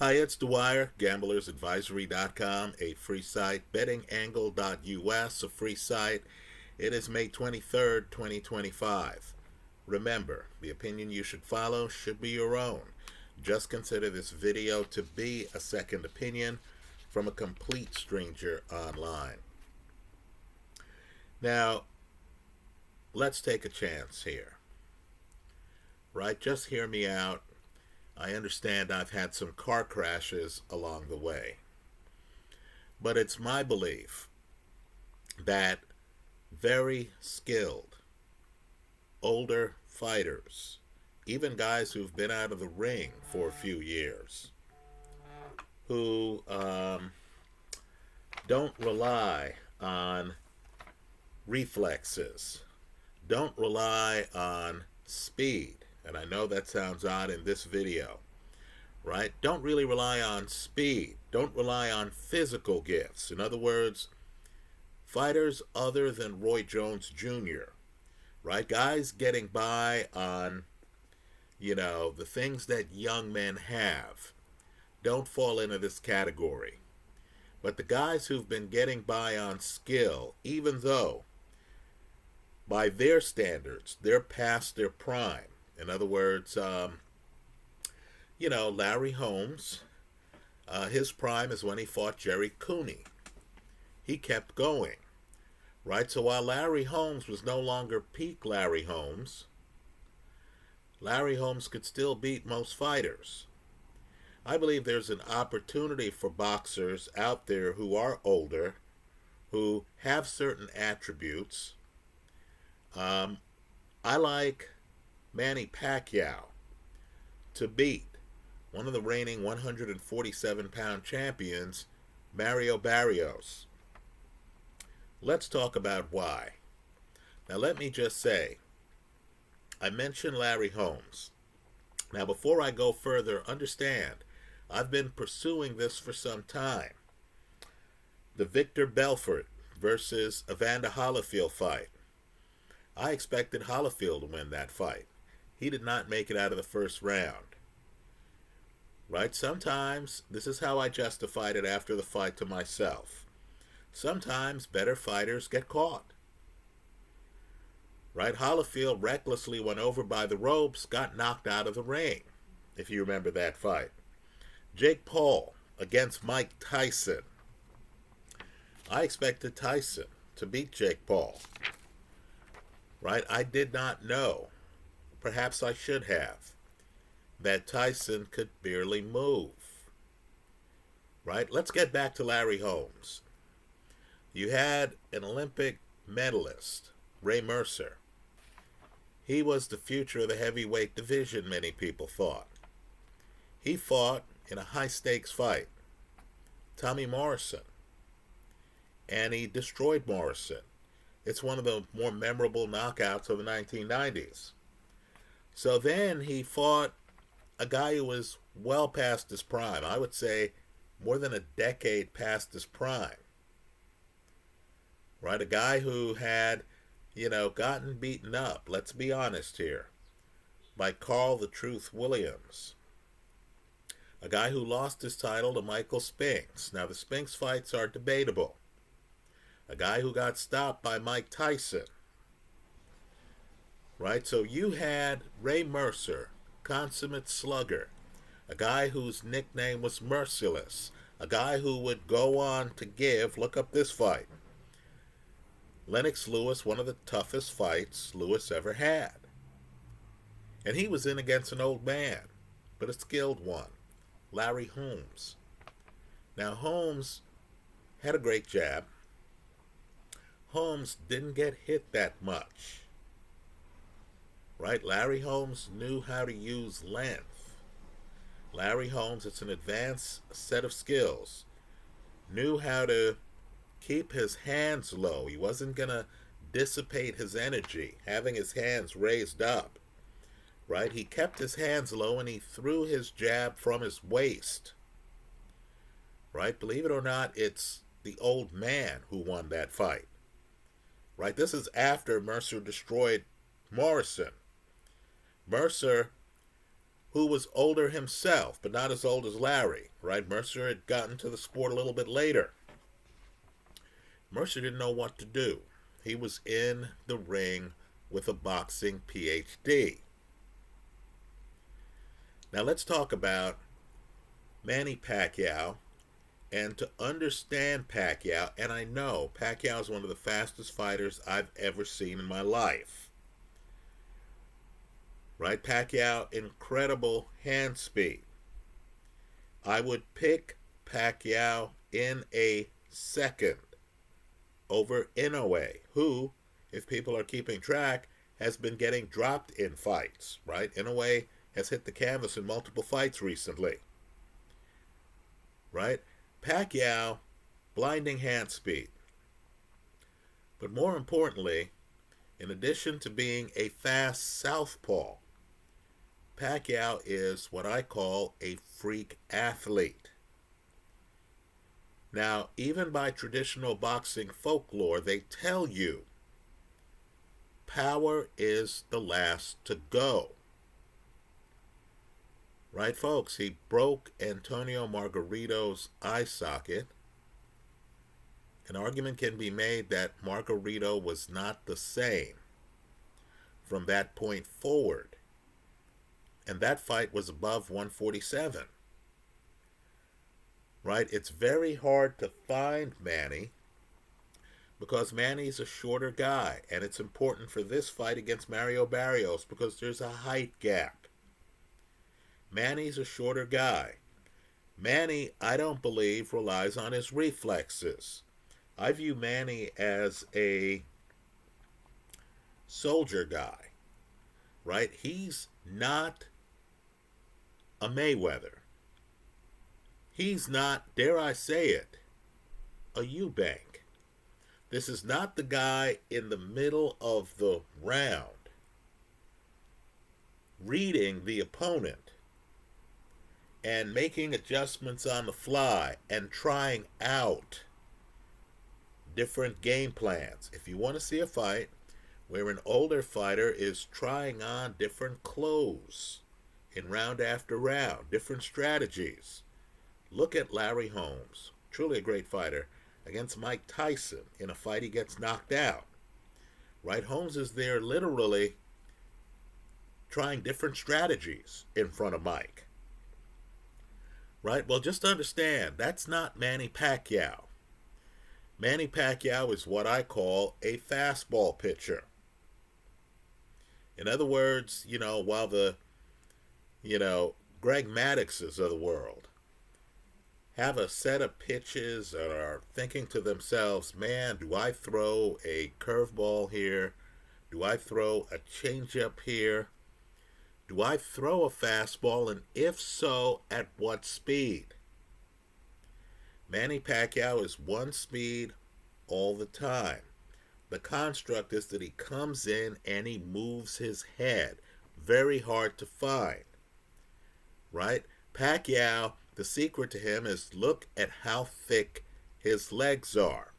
Hi, it's Dwyer, gamblersadvisory.com, a free site, bettingangle.us, a free site. It is May 23rd, 2025. Remember, the opinion you should follow should be your own. Just consider this video to be a second opinion from a complete stranger online. Now, let's take a chance here. Right? Just hear me out. I understand I've had some car crashes along the way. But it's my belief that very skilled, older fighters, even guys who've been out of the ring for a few years, who don't rely on reflexes, don't rely on speed, and I know that sounds odd in this video, right? Don't really rely on speed. Don't rely on physical gifts. In other words, fighters other than Roy Jones Jr., right? Guys getting by on, the things that young men have don't fall into this category. But the guys who've been getting by on skill, even though by their standards, they're past their prime. In other words, Larry Holmes, his prime is when he fought Jerry Cooney. He kept going, right? So while Larry Holmes was no longer peak Larry Holmes could still beat most fighters. I believe there's an opportunity for boxers out there who are older, who have certain attributes. I like Manny Pacquiao to beat one of the reigning 147-pound champions, Mario Barrios. Let's talk about why. Now let me just say, I mentioned Larry Holmes. Now before I go further, understand, I've been pursuing this for some time. The Victor Belfort versus Evander Holyfield fight. I expected Holyfield to win that fight. He did not make it out of the first round. Right? Sometimes, this is how I justified it after the fight to myself. Sometimes better fighters get caught. Right? Holyfield recklessly went over by the ropes, got knocked out of the ring, if you remember that fight. Jake Paul against Mike Tyson. I expected Tyson to beat Jake Paul. Right? I did not know, perhaps I should have, that Tyson could barely move. Right? Let's get back to Larry Holmes. You had an Olympic medalist, Ray Mercer. He was the future of the heavyweight division, many people thought. He fought in a high-stakes fight, Tommy Morrison, and he destroyed Morrison. It's one of the more memorable knockouts of the 1990s. So then he fought a guy who was well past his prime. I would say more than a decade past his prime. Right? A guy who had, gotten beaten up, let's be honest here, by Carl the Truth Williams. A guy who lost his title to Michael Spinks. Now the Spinks fights are debatable. A guy who got stopped by Mike Tyson. Right? So you had Ray Mercer, consummate slugger, a guy whose nickname was Merciless, a guy who would go on to give, look up this fight, Lennox Lewis, one of the toughest fights Lewis ever had. And he was in against an old man, but a skilled one, Larry Holmes. Now Holmes had a great jab. Holmes didn't get hit that much. Right? Larry Holmes knew how to use length. Larry Holmes, it's an advanced set of skills. Knew how to keep his hands low. He wasn't going to dissipate his energy, having his hands raised up. Right? He kept his hands low and he threw his jab from his waist. Right? Believe it or not, it's the old man who won that fight. Right? This is after Mercer destroyed Morrison. Mercer who was older himself, but not as old as Larry, right? Mercer had gotten to the sport a little bit later. Mercer didn't know what to do. He was in the ring with a boxing PhD. Now let's talk about Manny Pacquiao. And to understand Pacquiao, and I know Pacquiao is one of the fastest fighters I've ever seen in my life. Right? Pacquiao, incredible hand speed. I would pick Pacquiao in a second over Inoue, who, if people are keeping track, has been getting dropped in fights, right? Inoue has hit the canvas in multiple fights recently, right? Pacquiao, blinding hand speed. But more importantly, in addition to being a fast southpaw, Pacquiao is what I call a freak athlete. Now, even by traditional boxing folklore, they tell you power is the last to go. Right, folks? He broke Antonio Margarito's eye socket. An argument can be made that Margarito was not the same from that point forward. And that fight was above 147. Right? It's very hard to find Manny because Manny's a shorter guy. And it's important for this fight against Mario Barrios because there's a height gap. Manny's a shorter guy. Manny, I don't believe, relies on his reflexes. I view Manny as a soldier guy, right? He's not a Mayweather. He's not, dare I say it, a Eubank. This is not the guy in the middle of the round reading the opponent and making adjustments on the fly and trying out different game plans. If you want to see a fight where an older fighter is trying on different clothes in round after round, different strategies, look at Larry Holmes, truly a great fighter, against Mike Tyson in a fight he gets knocked out. Right? Holmes is there literally trying different strategies in front of Mike. Right? Well, just understand, that's not Manny Pacquiao. Manny Pacquiao is what I call a fastball pitcher. In other words, while the, Greg Maddoxes of the world have a set of pitches and are thinking to themselves, man, do I throw a curveball here? Do I throw a changeup here? Do I throw a fastball, and if so, at what speed? Manny Pacquiao is one speed all the time. The construct is that he comes in and he moves his head. Very hard to find. Right? Pacquiao, the secret to him is look at how thick his legs are.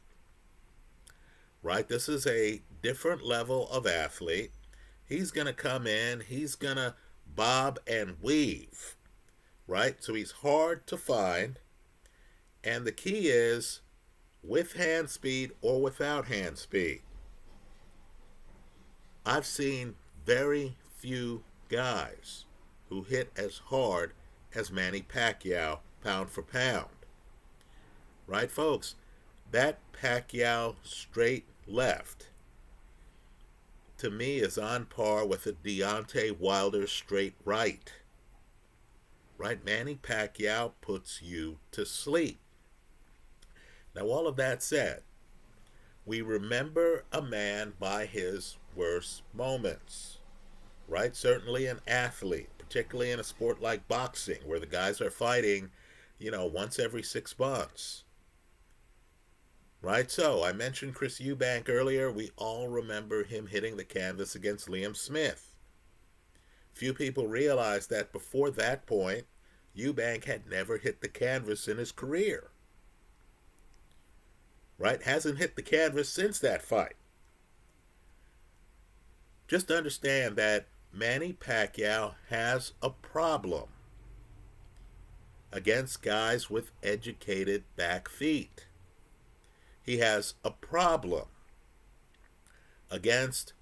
Right? This is a different level of athlete. He's going to come in, he's going to bob and weave, right? So he's hard to find. And the key is with hand speed or without hand speed. I've seen very few guys who hit as hard as Manny Pacquiao pound for pound. Right, folks? That Pacquiao straight left to me is on par with a Deontay Wilder straight right. Right? Manny Pacquiao puts you to sleep. Now, all of that said, we remember a man by his worst moments. Right? Certainly an athlete, particularly in a sport like boxing, where the guys are fighting, once every 6 months. Right, so I mentioned Chris Eubank earlier. We all remember him hitting the canvas against Liam Smith. Few people realize that before that point, Eubank had never hit the canvas in his career. Right, hasn't hit the canvas since that fight. Just understand that Manny Pacquiao has a problem against guys with educated back feet. He has a problem against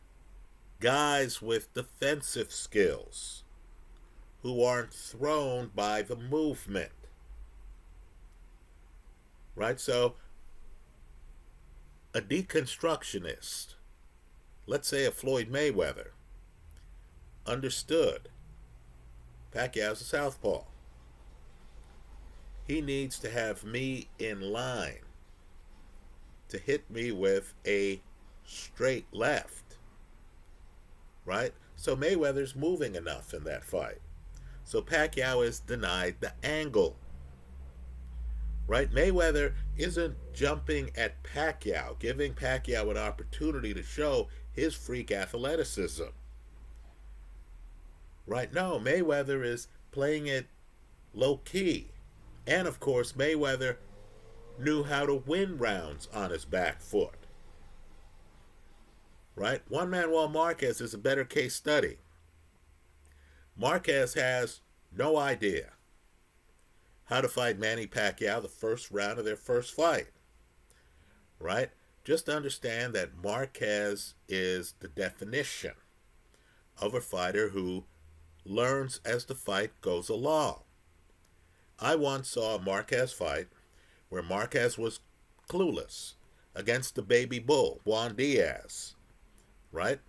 guys with defensive skills who aren't thrown by the movement. Right? So, a deconstructionist, let's say a Floyd Mayweather, understood Pacquiao's a southpaw. He needs to have me in line to hit me with a straight left. Right? So Mayweather's moving enough in that fight. So Pacquiao is denied the angle. Right? Mayweather isn't jumping at Pacquiao, giving Pacquiao an opportunity to show his freak athleticism. Right? No, Mayweather is playing it low key. And of course, Mayweather knew how to win rounds on his back foot. Right? Juan Manuel Marquez is a better case study. Marquez has no idea how to fight Manny Pacquiao the first round of their first fight. Right? Just understand that Marquez is the definition of a fighter who learns as the fight goes along. I once saw a Marquez fight where Marquez was clueless against the baby bull, Juan Diaz. Right?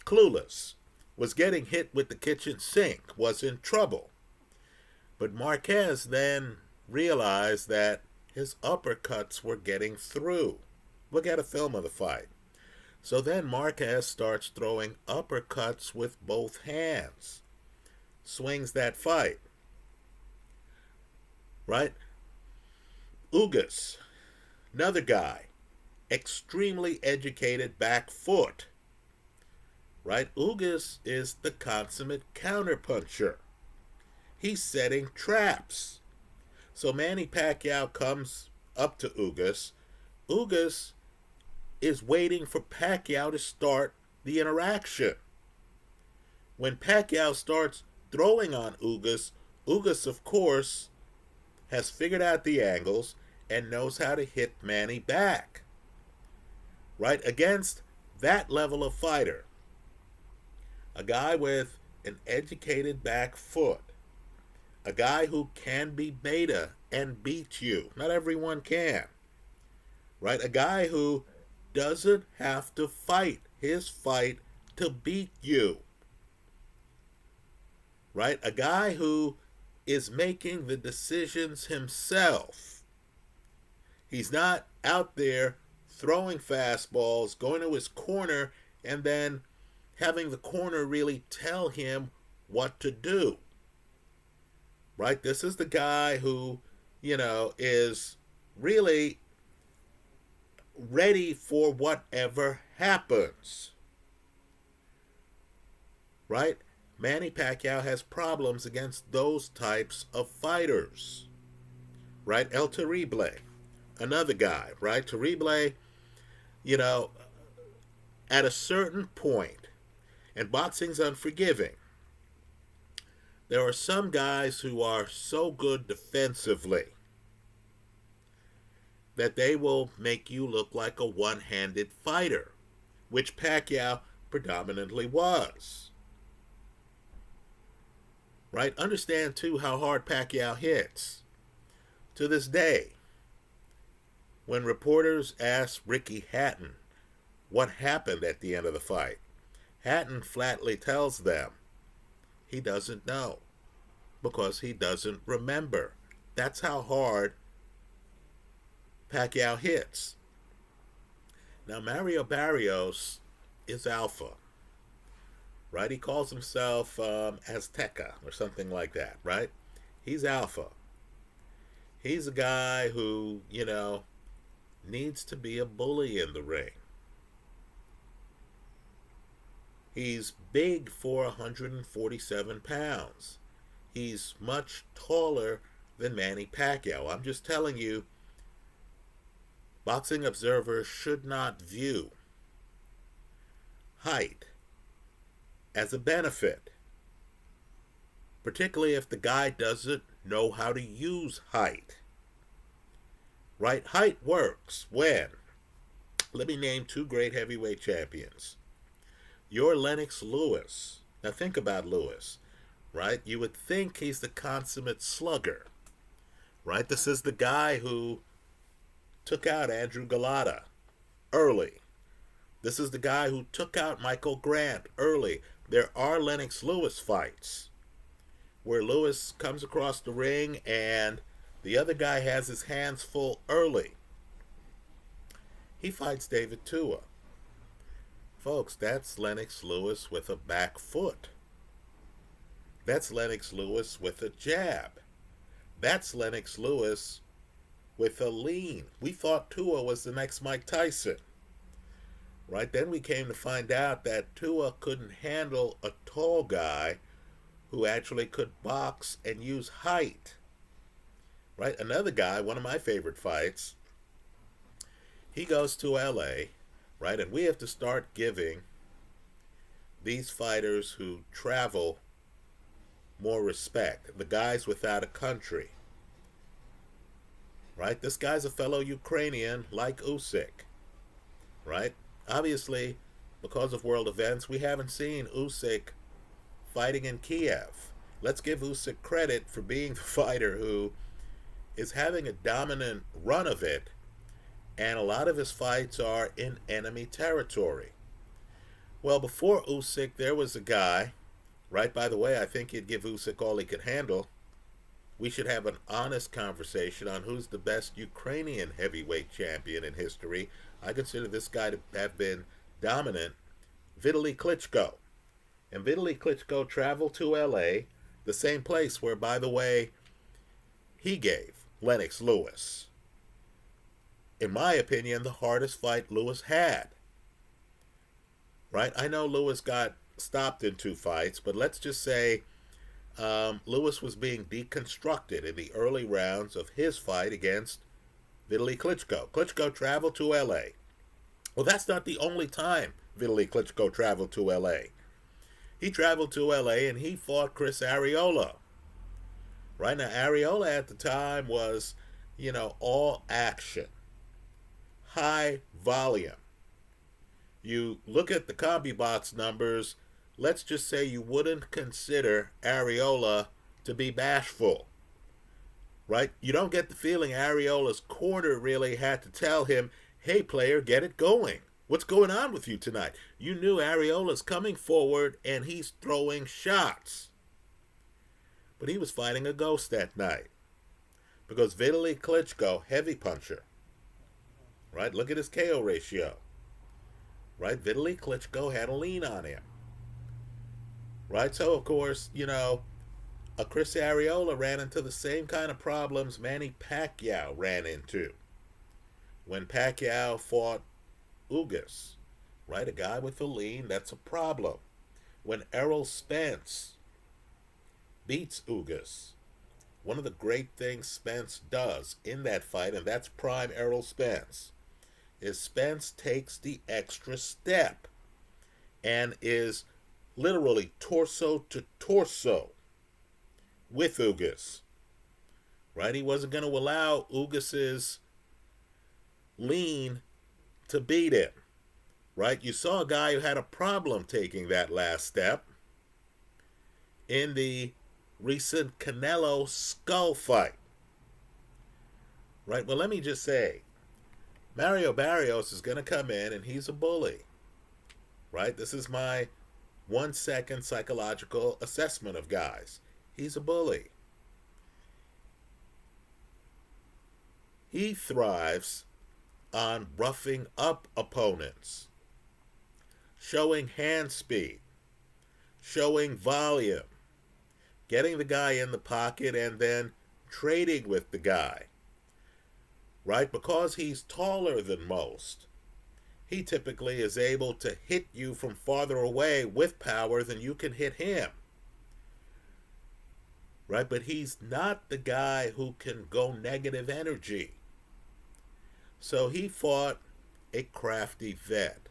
Clueless. Was getting hit with the kitchen sink. Was in trouble. But Marquez then realized that his uppercuts were getting through. Look at a film of the fight. So then Marquez starts throwing uppercuts with both hands. Swings that fight. Right? Ugas, another guy, extremely educated back foot. Right? Ugas is the consummate counterpuncher. He's setting traps. So Manny Pacquiao comes up to Ugas. Ugas is waiting for Pacquiao to start the interaction. When Pacquiao starts throwing on Ugas, Ugas, of course, has figured out the angles and knows how to hit Manny back. Right? Against that level of fighter, a guy with an educated back foot, a guy who can be beta and beat you. Not everyone can. Right? A guy who doesn't have to fight his fight to beat you. Right? A guy who is making the decisions himself. He's not out there throwing fastballs, going to his corner, and then having the corner really tell him what to do. Right? This is the guy who, is really ready for whatever happens. Right? Manny Pacquiao has problems against those types of fighters. Right? El Terrible, another guy, right? Terrible, at a certain point, and boxing's unforgiving, there are some guys who are so good defensively that they will make you look like a one-handed fighter, which Pacquiao predominantly was. Right? Understand, too, how hard Pacquiao hits. To this day, when reporters ask Ricky Hatton what happened at the end of the fight, Hatton flatly tells them he doesn't know because he doesn't remember. That's how hard Pacquiao hits. Now, Mario Barrios is alpha. Right? He calls himself Azteca or something like that, right? He's alpha. He's a guy who, needs to be a bully in the ring. He's big for 147 pounds. He's much taller than Manny Pacquiao. I'm just telling you, boxing observers should not view height as a benefit, particularly if the guy doesn't know how to use height. Right? Height works when, let me name two great heavyweight champions. Your Lennox Lewis. Now think about Lewis, right? You would think he's the consummate slugger, right? This is the guy who took out Andrew Galata early. This is the guy who took out Michael Grant early. There are Lennox Lewis fights where Lewis comes across the ring and the other guy has his hands full early. He fights David Tua. Folks, that's Lennox Lewis with a back foot. That's Lennox Lewis with a jab. That's Lennox Lewis with a lean. We thought Tua was the next Mike Tyson. Right? Then we came to find out that Tua couldn't handle a tall guy who actually could box and use height. Right? Another guy, one of my favorite fights, he goes to LA, right? And we have to start giving these fighters who travel more respect. The guys without a country. Right? This guy's a fellow Ukrainian like Usyk. Right? Obviously, because of world events, we haven't seen Usyk fighting in Kiev. Let's give Usyk credit for being the fighter who is having a dominant run of it, and a lot of his fights are in enemy territory. Well, before Usyk, there was a guy, right? By the way, I think he'd give Usyk all he could handle. We should have an honest conversation on who's the best Ukrainian heavyweight champion in history. I consider this guy to have been dominant, Vitaly Klitschko. And Vitaly Klitschko traveled to LA, the same place where, by the way, he gave Lennox Lewis, in my opinion, the hardest fight Lewis had. Right? I know Lewis got stopped in 2 fights, but let's just say Lewis was being deconstructed in the early rounds of his fight against Vitaly Klitschko. Klitschko traveled to LA. Well, that's not the only time Vitaly Klitschko traveled to LA. He traveled to LA and he fought Chris Arreola. Right? Now, Arreola at the time was, all action, high volume. You look at the CombiBox numbers, let's just say you wouldn't consider Arreola to be bashful. Right? You don't get the feeling Areola's corner really had to tell him, hey, player, get it going. What's going on with you tonight? You knew Areola's coming forward and he's throwing shots. But he was fighting a ghost that night. Because Vitaly Klitschko, heavy puncher. Right? Look at his KO ratio. Right? Vitaly Klitschko had a lean on him. Right? So, of course, a Chris Arreola ran into the same kind of problems Manny Pacquiao ran into when Pacquiao fought Ugas. Right? A guy with a lean, that's a problem. When Errol Spence beats Ugas, one of the great things Spence does in that fight, and that's prime Errol Spence, is Spence takes the extra step and is literally torso to torso with Ugas. Right? He wasn't going to allow Ugas's lean to beat him. Right? You saw a guy who had a problem taking that last step in the recent Canelo skull fight. Right? Well, let me just say, Mario Barrios is going to come in and he's a bully. Right? This is my 1-second psychological assessment of guys. He's a bully. He thrives on roughing up opponents, showing hand speed, showing volume, getting the guy in the pocket and then trading with the guy. Right? Because he's taller than most, he typically is able to hit you from farther away with power than you can hit him. Right? But he's not the guy who can go negative energy. So he fought a crafty vet.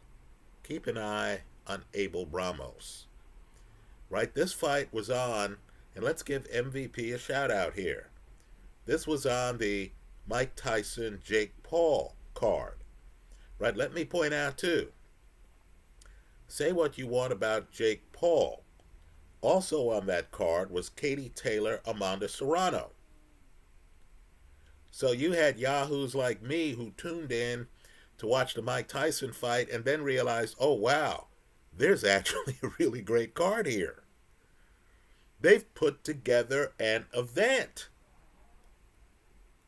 Keep an eye on Abel Ramos. right? This fight was on, and let's give MVP a shout out here. This was on the Mike Tyson Jake Paul card, right? Let me point out too. Say what you want about Jake Paul. Also on that card was Katie Taylor, Amanda Serrano. So you had yahoos like me who tuned in to watch the Mike Tyson fight and then realized, oh wow, there's actually a really great card here. They've put together an event,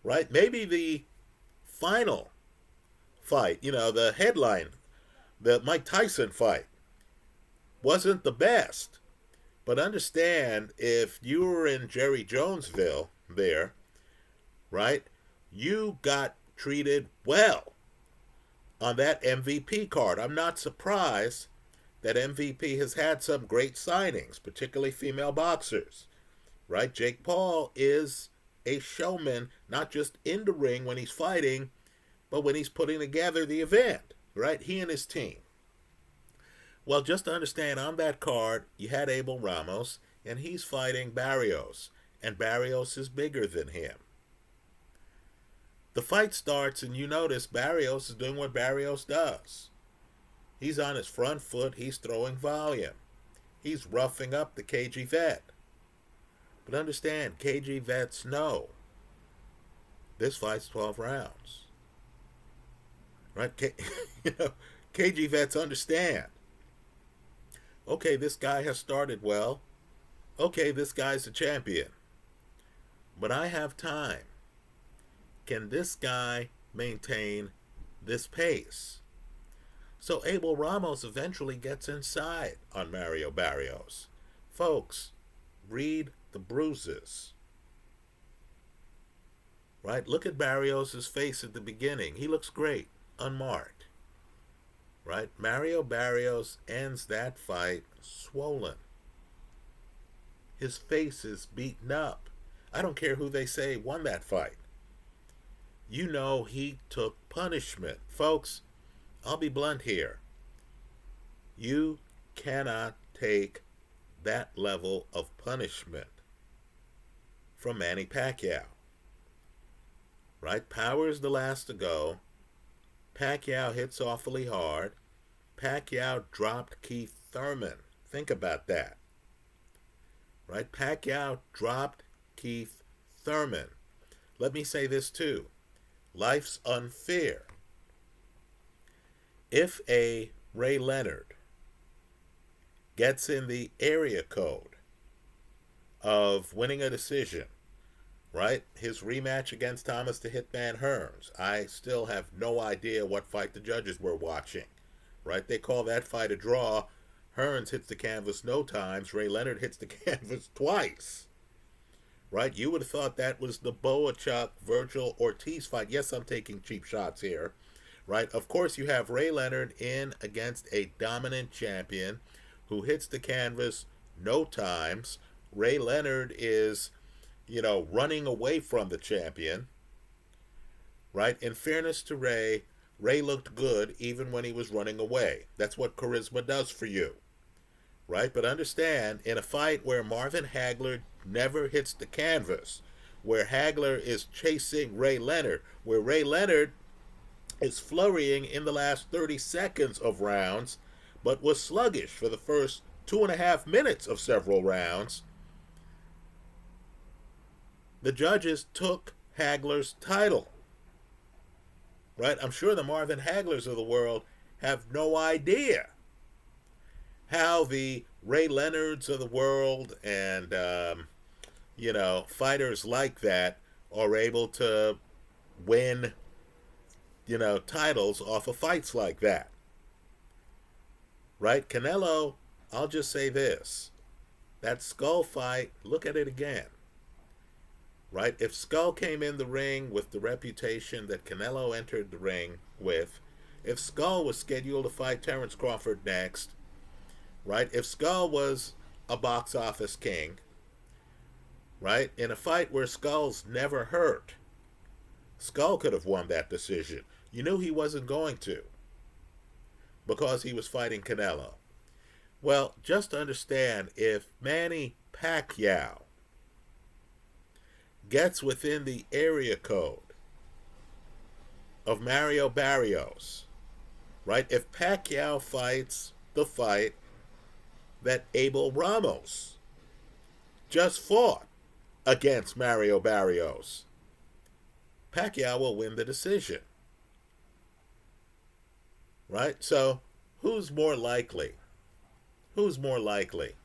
right? Maybe the final fight, the headline, the Mike Tyson fight, wasn't the best. But understand, if you were in Jerry Jonesville there, right, you got treated well on that MVP card. I'm not surprised that MVP has had some great signings, particularly female boxers, right? Jake Paul is a showman, not just in the ring when he's fighting, but when he's putting together the event, right? He and his team. Well, just to understand, on that card, you had Abel Ramos, and he's fighting Barrios, and Barrios is bigger than him. The fight starts, and you notice Barrios is doing what Barrios does. He's on his front foot. He's throwing volume. He's roughing up the KG vet. But understand, KG vets know this fight's 12 rounds. Right? KG vets understand. Okay, this guy has started well. Okay, this guy's a champion. But I have time. Can this guy maintain this pace? So Abel Ramos eventually gets inside on Mario Barrios. Folks, read the bruises. Right? Look at Barrios' face at the beginning. He looks great, unmarked. Right? Mario Barrios ends that fight swollen. His face is beaten up. I don't care who they say won that fight. You know he took punishment. Folks, I'll be blunt here. You cannot take that level of punishment from Manny Pacquiao. Right? Power is the last to go. Pacquiao hits awfully hard. Pacquiao dropped Keith Thurman. Think about that. Right? Pacquiao dropped Keith Thurman. Let me say this too. Life's unfair. If a Ray Leonard gets in the area code of winning a decision, right? His rematch against Thomas the Hitman Hearns. I still have no idea what fight the judges were watching, right? They call that fight a draw. Hearns hits the canvas no times. Ray Leonard hits the canvas twice, right? You would have thought that was the Boachuk Virgil Ortiz fight. Yes, I'm taking cheap shots here, right? Of course, you have Ray Leonard in against a dominant champion who hits the canvas no times. Ray Leonard is, running away from the champion, right? In fairness to Ray, Ray looked good even when he was running away. That's what charisma does for you, right? But understand, in a fight where Marvin Hagler never hits the canvas, where Hagler is chasing Ray Leonard, where Ray Leonard is flurrying in the last 30 seconds of rounds, but was sluggish for the first 2.5 minutes of several rounds, the judges took Hagler's title. Right? I'm sure the Marvin Haglers of the world have no idea how the Ray Leonards of the world and, fighters like that are able to win, titles off of fights like that. Right? Canelo, I'll just say this. That Skull fight, look at it again. Right? If Skull came in the ring with the reputation that Canelo entered the ring with, if Skull was scheduled to fight Terrence Crawford next, right? If Skull was a box office king, right? In a fight where Skull's never hurt, Skull could have won that decision. You knew he wasn't going to because he was fighting Canelo. Well, just understand, if Manny Pacquiao gets within the area code of Mario Barrios, right? If Pacquiao fights the fight that Abel Ramos just fought against Mario Barrios, Pacquiao will win the decision, right? So, who's more likely? Who's more likely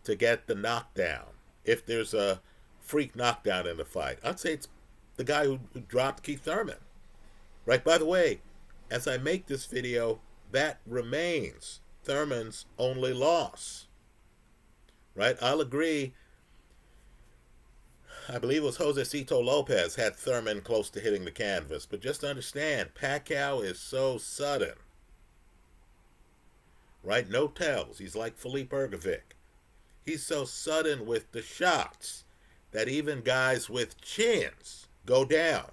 to get the knockdown if there's a freak knockdown in the fight? I'd say it's the guy who dropped Keith Thurman, right? By the way, as I make this video, that remains Thurman's only loss, right? I'll agree. I believe it was Josecito Lopez had Thurman close to hitting the canvas, but just understand, Pacquiao is so sudden, right? No tells. He's like Filip Ergovic. He's so sudden with the shots that even guys with chins go down.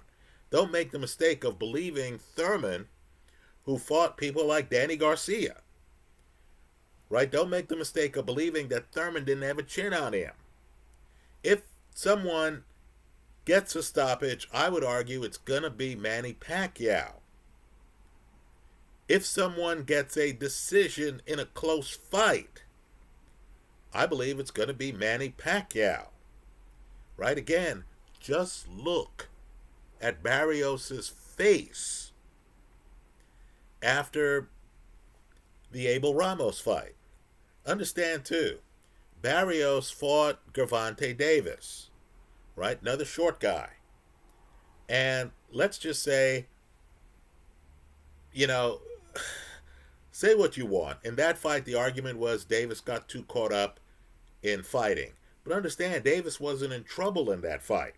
Don't make the mistake of believing Thurman, who fought people like Danny Garcia, right? Don't make the mistake of believing that Thurman didn't have a chin on him. If someone gets a stoppage, I would argue it's going to be Manny Pacquiao. If someone gets a decision in a close fight, I believe it's going to be Manny Pacquiao. Right? Again, just look at Barrios' face after the Abel Ramos fight. Understand, too, Barrios fought Gervonta Davis, right? Another short guy. And let's just say, say what you want. In that fight, the argument was Davis got too caught up in fighting. But understand, Davis wasn't in trouble in that fight,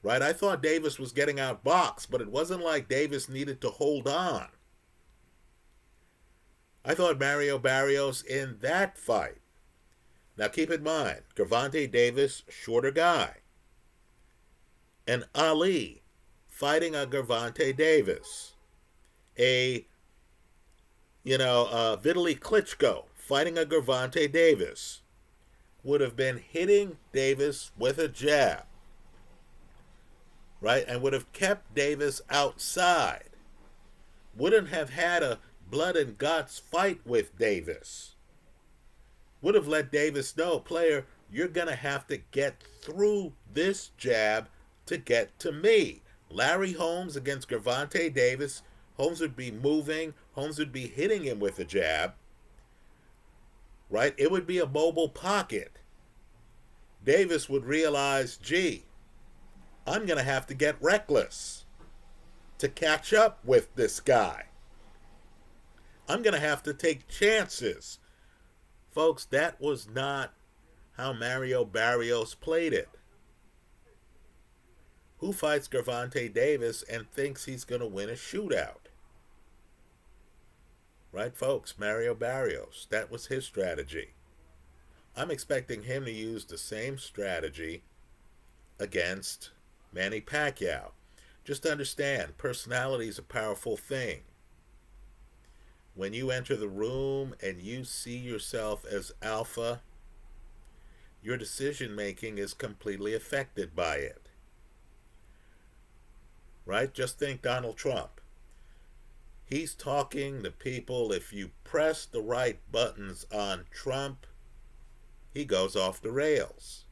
right? I thought Davis was getting outboxed, but it wasn't like Davis needed to hold on. I thought Mario Barrios in that fight. Now keep in mind, Gervonta Davis, shorter guy. And Ali fighting a Gervonta Davis. Vitaly Klitschko fighting a Gervonta Davis would have been hitting Davis with a jab, right? And would have kept Davis outside. Wouldn't have had a blood and guts fight with Davis. Would have let Davis know, player, you're going to have to get through this jab to get to me. Larry Holmes against Gervonta Davis. Holmes would be moving. Holmes would be hitting him with a jab. Right? It would be a mobile pocket. Davis would realize, gee, I'm going to have to get reckless to catch up with this guy. I'm going to have to take chances. Folks, that was not how Mario Barrios played it. Who fights Gervonta Davis and thinks he's going to win a shootout? Right, folks? Mario Barrios. That was his strategy. I'm expecting him to use the same strategy against Manny Pacquiao. Just understand, personality is a powerful thing. When you enter the room and you see yourself as alpha, your decision making is completely affected by it. Right? Just think Donald Trump. He's talking to people. If you press the right buttons on Trump, he goes off the rails.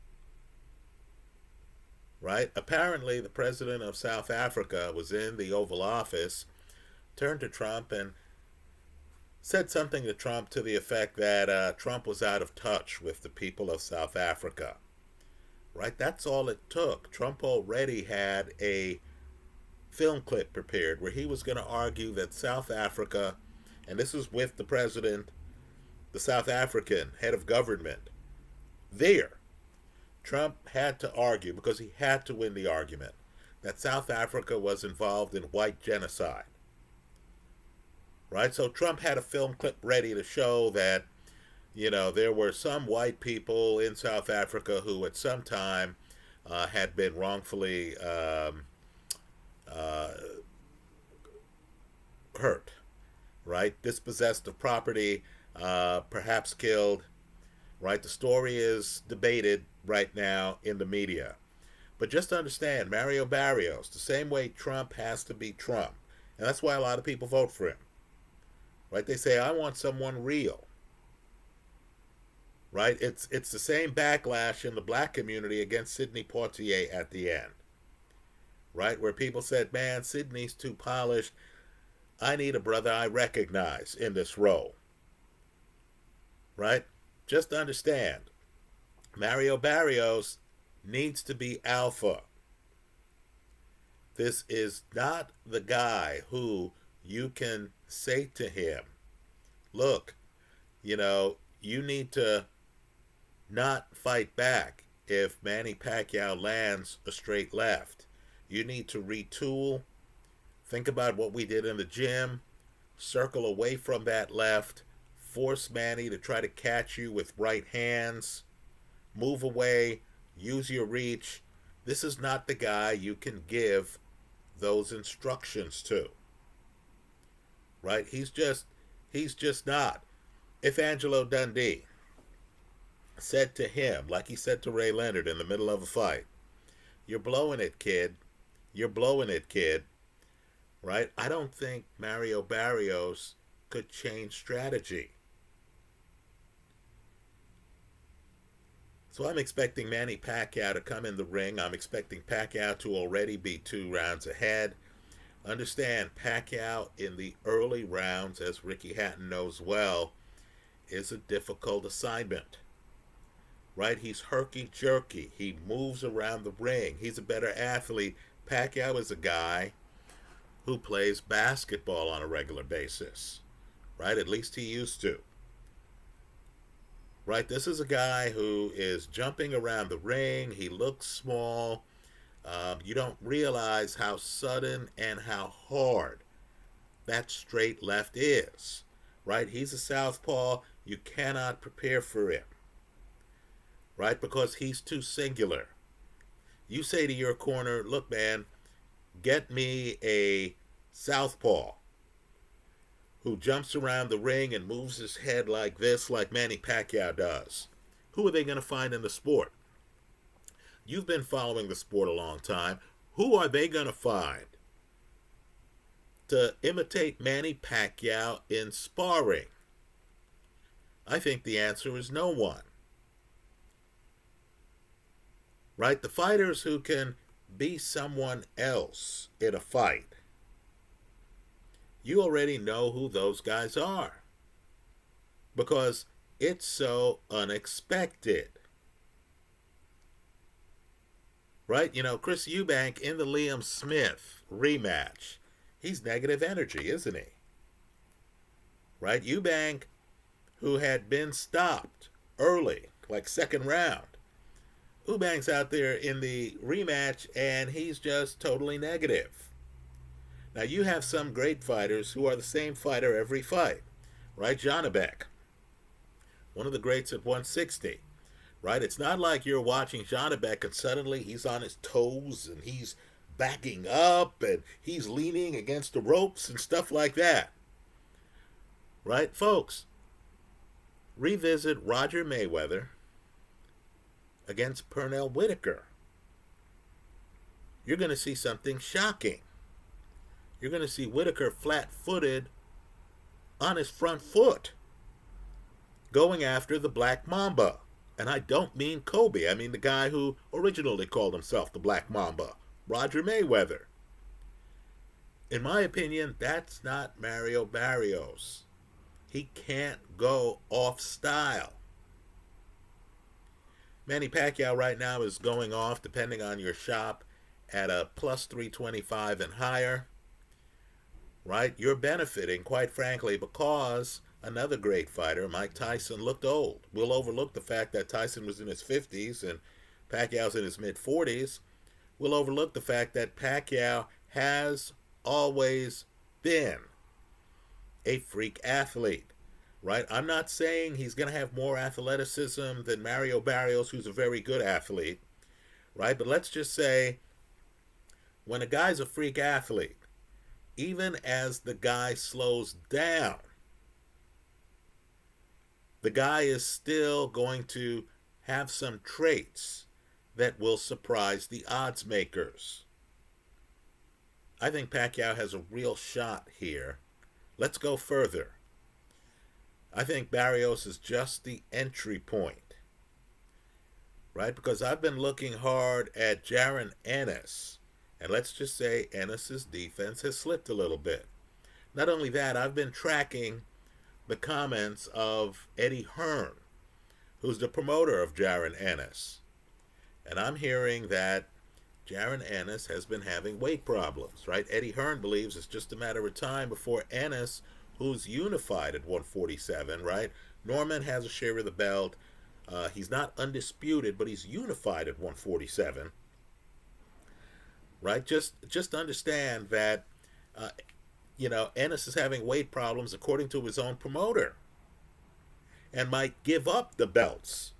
Right? Apparently, the president of South Africa was in the Oval Office, turned to Trump and said something to Trump to the effect that Trump was out of touch with the people of South Africa. Right? That's all it took. Trump already had a film clip prepared where he was going to argue that South Africa, and this is with the president, the South African head of government, there, Trump had to argue, because he had to win the argument, that South Africa was involved in white genocide. Right? So Trump had a film clip ready to show that, there were some white people in South Africa who at some time had been wrongfully hurt. right? Dispossessed of property, perhaps killed, right? The story is debated right now in the media. But just understand, Mario Barrios, the same way Trump has to be Trump. And that's why a lot of people vote for him, right? They say, I want someone real, right? It's the same backlash in the black community against Sidney Poitier at the end, right? Where people said, man, Sidney's too polished. I need a brother I recognize in this role, right? Just understand, Mario Barrios needs to be alpha. This is not the guy who you can say to him, look, you need to not fight back if Manny Pacquiao lands a straight left. You need to retool, think about what we did in the gym, circle away from that left, force Manny to try to catch you with right hands, move away, use your reach. This is not the guy you can give those instructions to. Right? He's just not. If Angelo Dundee said to him, like he said to Ray Leonard in the middle of a fight, you're blowing it, kid. You're blowing it, kid. Right? I don't think Mario Barrios could change strategy. So I'm expecting Manny Pacquiao to come in the ring. I'm expecting Pacquiao to already be 2 rounds ahead. Understand, Pacquiao in the early rounds, as Ricky Hatton knows well, is a difficult assignment. Right? He's herky-jerky. He moves around the ring. He's a better athlete. Pacquiao is a guy who plays basketball on a regular basis. Right? At least he used to. Right? This is a guy who is jumping around the ring. He looks small. You don't realize how sudden and how hard that straight left is. Right? He's a southpaw. You cannot prepare for him. Right? Because he's too singular. You say to your corner, look, man, get me a southpaw who jumps around the ring and moves his head like this, like Manny Pacquiao does. Who are they going to find in the sport? You've been following the sport a long time. Who are they going to find to imitate Manny Pacquiao in sparring? I think the answer is no one. Right? The fighters who can be someone else in a fight, you already know who those guys are because it's so unexpected. Right? Chris Eubank in the Liam Smith rematch, he's negative energy, isn't he? Right? Eubank, who had been stopped early, like second round. Eubank's out there in the rematch and he's just totally negative. Now, you have some great fighters who are the same fighter every fight, right? Janabek, one of the greats at 160, right? It's not like you're watching Janabek and suddenly he's on his toes and he's backing up and he's leaning against the ropes and stuff like that, right? Folks, revisit Roger Mayweather against Pernell Whitaker. You're going to see something shocking. You're going to see Whitaker flat-footed on his front foot going after the Black Mamba. And I don't mean Kobe. I mean the guy who originally called himself the Black Mamba, Roger Mayweather. In my opinion, that's not Mario Barrios. He can't go off style. Manny Pacquiao right now is going off, depending on your shop, at a plus 325 and higher. Right? You're benefiting, quite frankly, because another great fighter, Mike Tyson, looked old. We'll overlook the fact that Tyson was in his 50s and Pacquiao's in his mid-40s. We'll overlook the fact that Pacquiao has always been a freak athlete. Right? I'm not saying he's going to have more athleticism than Mario Barrios, who's a very good athlete. Right? But let's just say, when a guy's a freak athlete, even as the guy slows down, the guy is still going to have some traits that will surprise the odds makers. I think Pacquiao has a real shot here. Let's go further. I think Barrios is just the entry point, right? Because I've been looking hard at Jaron Ennis, and let's just say Ennis's defense has slipped a little bit. Not only that, I've been tracking the comments of Eddie Hearn, who's the promoter of Jaron Ennis. And I'm hearing that Jaron Ennis has been having weight problems, right? Eddie Hearn believes it's just a matter of time before Ennis, who's unified at 147, right? Norman has a share of the belt. He's not undisputed, but he's unified at 147, right? Just understand that, Ennis is having weight problems according to his own promoter and might give up the belts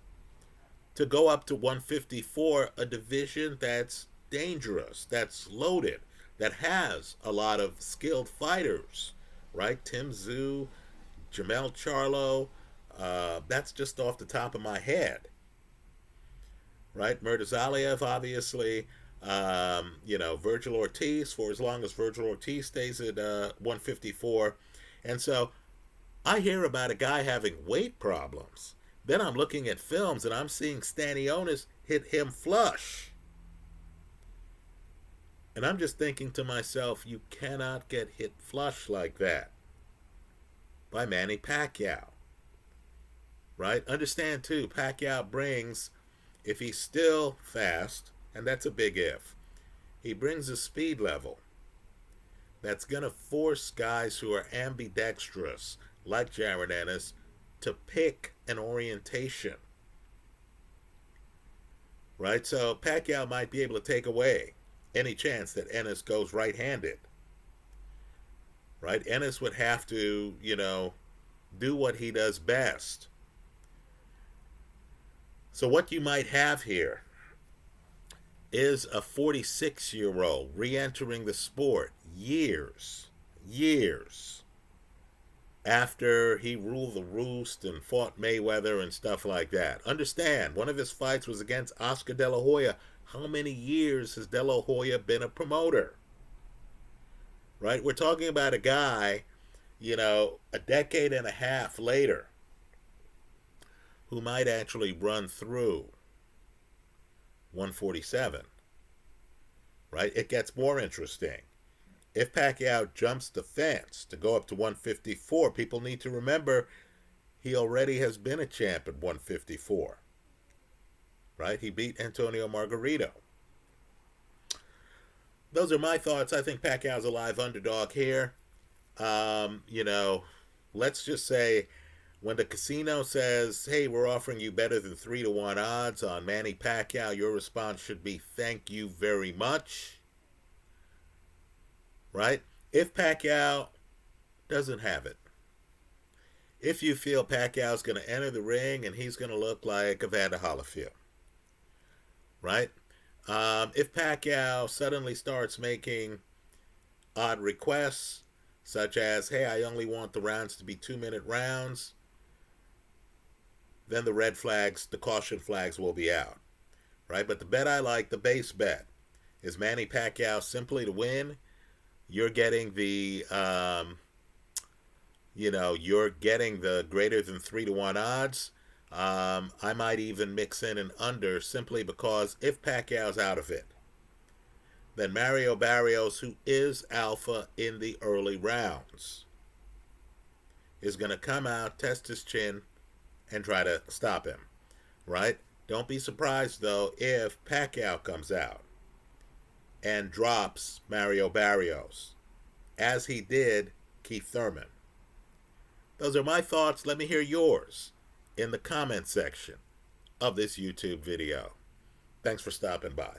to go up to 154, a division that's dangerous, that's loaded, that has a lot of skilled fighters, right? Tim Tszyu, Jamel Charlo, that's just off the top of my head, right? Murtazaliev, obviously, Virgil Ortiz, for as long as Virgil Ortiz stays at 154. And so I hear about a guy having weight problems. Then I'm looking at films and I'm seeing Stanionis hit him flush. And I'm just thinking to myself, you cannot get hit flush like that by Manny Pacquiao. Right? Understand too, Pacquiao brings, if he's still fast, and that's a big if, he brings a speed level that's going to force guys who are ambidextrous, like Jaron Ennis, to pick an orientation. Right? So Pacquiao might be able to take away any chance that Ennis goes right-handed. Right? Ennis would have to, do what he does best. So what you might have here is a 46-year-old re-entering the sport years after he ruled the roost and fought Mayweather and stuff like that. Understand, one of his fights was against Oscar De La Hoya. How many years has De La Hoya been a promoter? Right? We're talking about a guy, a decade and a half later, who might actually run through 147. Right? It gets more interesting. If Pacquiao jumps the fence to go up to 154, people need to remember he already has been a champ at 154. Right? He beat Antonio Margarito. Those are my thoughts. I think Pacquiao's a live underdog here. Let's just say when the casino says, hey, we're offering you better than 3-1 odds on Manny Pacquiao, your response should be, thank you very much. Right? If Pacquiao doesn't have it, if you feel Pacquiao's going to enter the ring and he's going to look like Evander Holyfield, right? If Pacquiao suddenly starts making odd requests, such as, hey, I only want the rounds to be 2-minute rounds, then the red flags, the caution flags will be out, right? But the bet I like, the base bet, is Manny Pacquiao simply to win. You're getting the, you're getting the greater than 3-1 odds. I might even mix in an under simply because if Pacquiao's out of it, then Mario Barrios, who is alpha in the early rounds, is going to come out, test his chin, and try to stop him, right? Don't be surprised, though, if Pacquiao comes out and drops Mario Barrios, as he did Keith Thurman. Those are my thoughts. Let me hear yours in the comment section of this YouTube video. Thanks for stopping by.